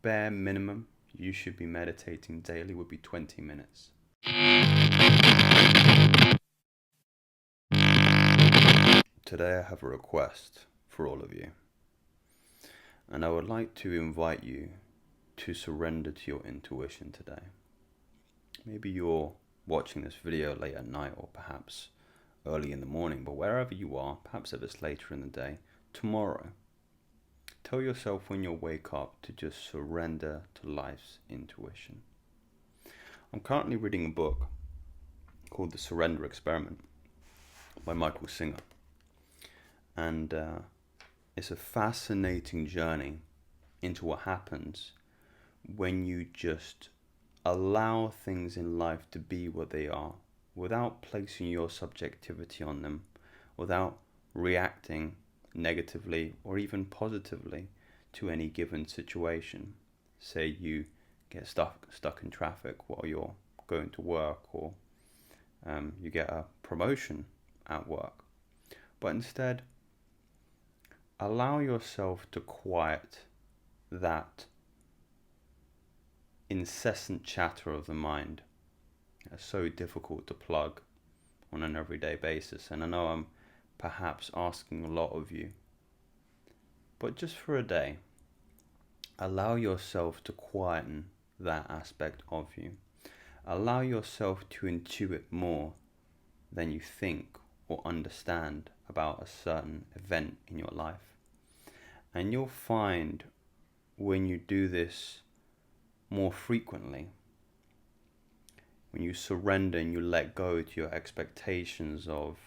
bare minimum you should be meditating daily would be 20 minutes. Today I have a request for all of you, and I would like to invite you to surrender to your intuition today. Maybe you're watching this video late at night or perhaps early in the morning, but wherever you are, perhaps if it's later in the day, tomorrow, tell yourself when you wake up to just surrender to life's intuition. I'm currently reading a book called The Surrender Experiment by Michael Singer, and it's a fascinating journey into what happens when you just allow things in life to be what they are without placing your subjectivity on them, without reacting negatively or even positively to any given situation. Say you get stuck in traffic while you're going to work, or you get a promotion at work, but instead allow yourself to quiet that incessant chatter of the mind. It's so difficult to plug on an everyday basis, and I know I'm perhaps asking a lot of you, but just for a day, allow yourself to quieten that aspect of you. Allow yourself to intuit more than you think or understand about a certain event in your life. And you'll find when you do this more frequently, when you surrender and you let go to your expectations of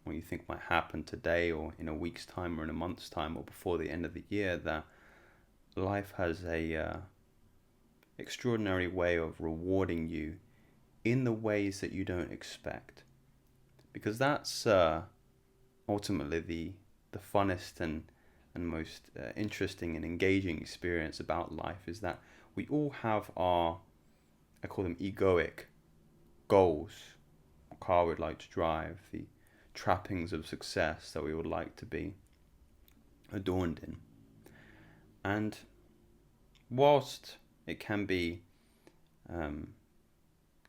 what you think might happen today or in a week's time or in a month's time or before the end of the year, that life has a extraordinary way of rewarding you in the ways that you don't expect. Because that's ultimately the funnest and most interesting and engaging experience about life, is that we all have our, I call them egoic goals, a car we'd like to drive, the trappings of success that we would like to be adorned in. And whilst it can be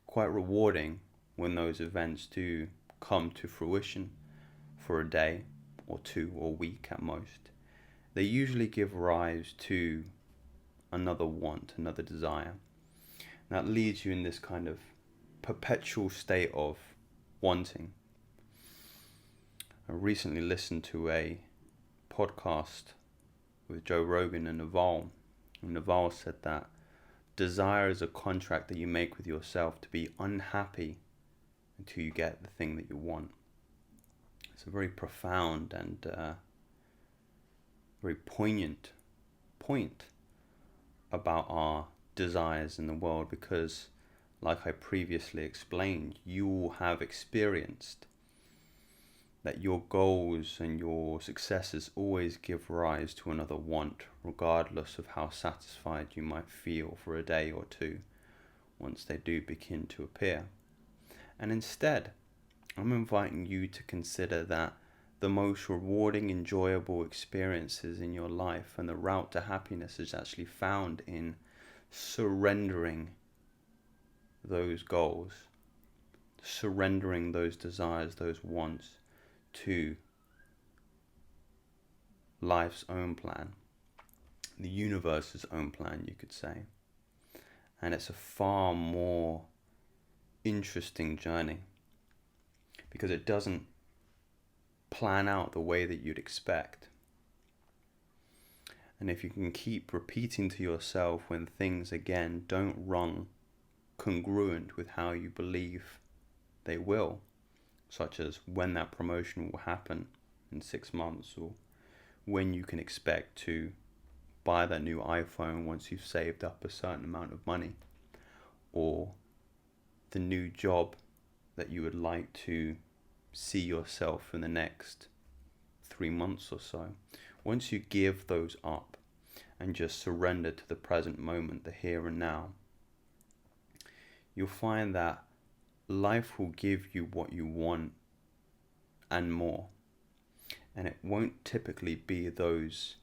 quite rewarding when those events do come to fruition for a day or two or week at most, they usually give rise to another want, another desire. That leads you in this kind of perpetual state of wanting. I recently listened to a podcast with Joe Rogan and Naval. And Naval said that desire is a contract that you make with yourself to be unhappy until you get the thing that you want. It's a very profound and very poignant point about our desires in the world, because, like I previously explained, you will have experienced that your goals and your successes always give rise to another want, regardless of how satisfied you might feel for a day or two once they do begin to appear. And instead, I'm inviting you to consider that the most rewarding, enjoyable experiences in your life and the route to happiness is actually found in surrendering those goals, surrendering those desires, those wants to life's own plan, the universe's own plan, you could say. And it's a far more interesting journey because it doesn't plan out the way that you'd expect. And if you can keep repeating to yourself when things again don't run congruent with how you believe they will, such as when that promotion will happen in 6 months, or when you can expect to buy that new iPhone once you've saved up a certain amount of money, or the new job that you would like to see yourself in the next 3 months or so. Once you give those up and just surrender to the present moment, the here and now, you'll find that life will give you what you want and more. And it won't typically be those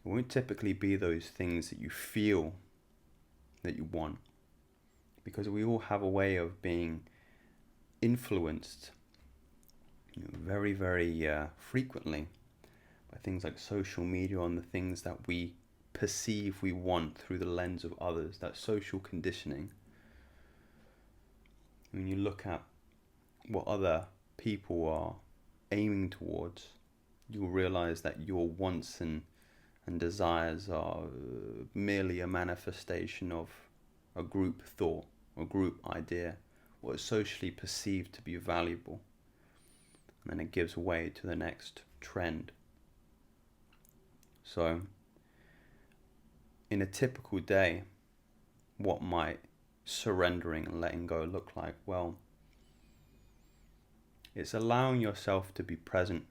It won't typically be those things that you feel that you want, because we all have a way of being influenced, very, very frequently by things like social media, on the things that we perceive we want through the lens of others, that social conditioning. When you look at what other people are aiming towards, you'll realize that your wants and desires are merely a manifestation of a group thought or group idea, what is socially perceived to be valuable, and then it gives way to the next trend. So in a typical day, what might surrendering and letting go look like? Well, it's allowing yourself to be present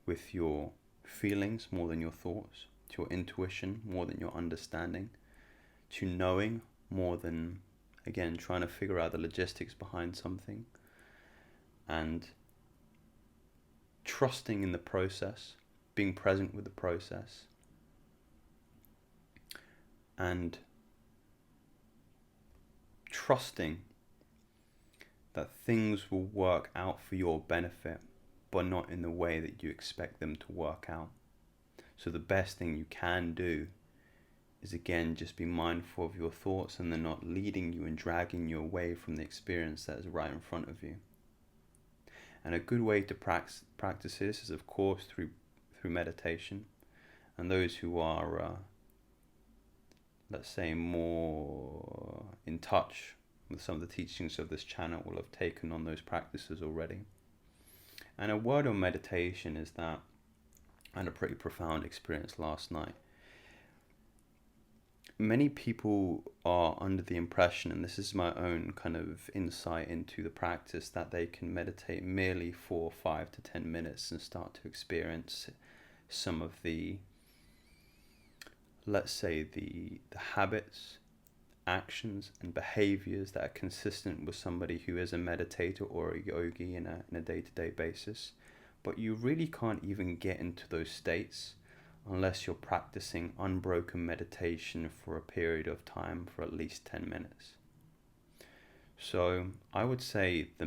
with your feelings more than your thoughts, to your intuition more than your understanding, to knowing more than, again, trying to figure out the logistics behind something, and trusting in the process, being present with the process, and trusting that things will work out for your benefit, but not in the way that you expect them to work out. So the best thing you can do is, again, just be mindful of your thoughts, and they're not leading you and dragging you away from the experience that is right in front of you. And a good way to practice this is, of course, through meditation. And those who are, let's say, more in touch with some of the teachings of this channel will have taken on those practices already. And a word on meditation is that I had a pretty profound experience last night. Many people are under the impression, and this is my own kind of insight into the practice, that they can meditate merely for 5 to 10 minutes and start to experience some of the, let's say, the habits, actions and behaviors that are consistent with somebody who is a meditator or a yogi in a day-to-day basis. But you really can't even get into those states unless you're practicing unbroken meditation for a period of time for at least 10 minutes. So I would say the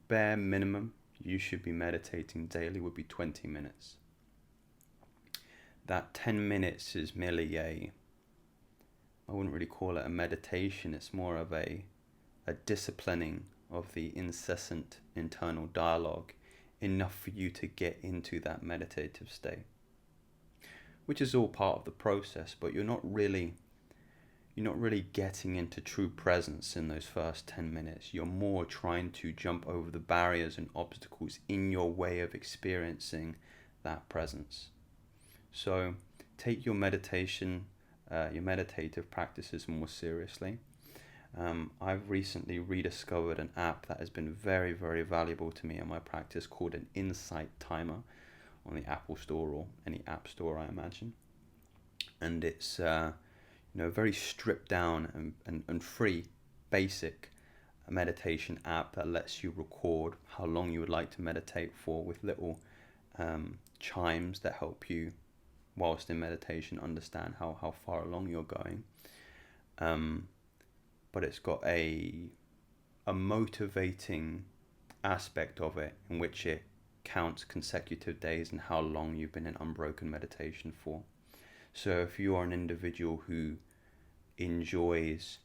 bare minimum you should be meditating daily would be 20 minutes. That 10 minutes is merely I wouldn't really call it a meditation, it's more of a disciplining of the incessant internal dialogue, enough for you to get into that meditative state, which is all part of the process, but you're not really getting into true presence in those first 10 minutes. You're more trying to jump over the barriers and obstacles in your way of experiencing that presence. So take your meditation, your meditative practices more seriously. I've recently rediscovered an app that has been very, very valuable to me in my practice, called an Insight Timer, on the Apple Store or any app store, I imagine. And it's a very stripped down and free, basic meditation app that lets you record how long you would like to meditate for, with little chimes that help you, whilst in meditation, understand how far along you're going. But it's got a motivating aspect of it, in which it counts consecutive days and how long you've been in unbroken meditation for. So if you are an individual who enjoys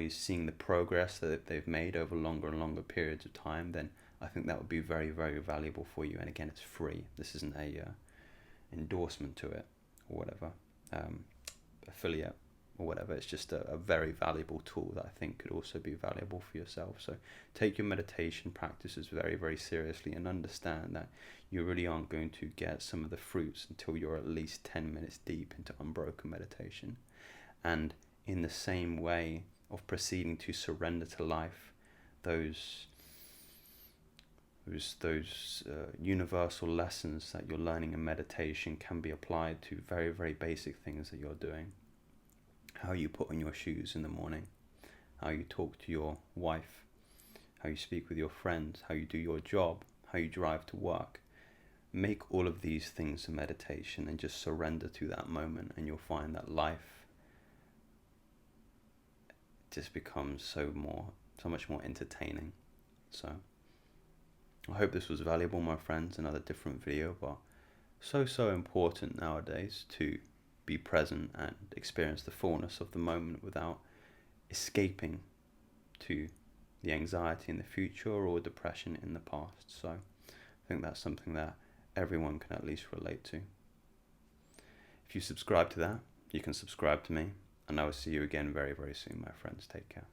seeing the progress that they've made over longer and longer periods of time, then I think that would be very, very valuable for you. And again, it's free. This isn't a endorsement to it or whatever, affiliate or whatever. It's just a very valuable tool that I think could also be valuable for yourself. So take your meditation practices very, very seriously, and understand that you really aren't going to get some of the fruits until you're at least 10 minutes deep into unbroken meditation. And in the same way of proceeding to surrender to life, those universal lessons that you're learning in meditation can be applied to very, very basic things that you're doing. How you put on your shoes in the morning, how you talk to your wife, how you speak with your friends, how you do your job, how you drive to work. make all of these things a meditation and just surrender to that moment, and you'll find that life just becomes so much more entertaining. So I hope this was valuable, my friends. Another different video, but so important nowadays to be present and experience the fullness of the moment without escaping to the anxiety in the future or depression in the past. So I think that's something that everyone can at least relate to. If you subscribe to that, you can subscribe to me, and I will see you again very soon, my friends. Take care.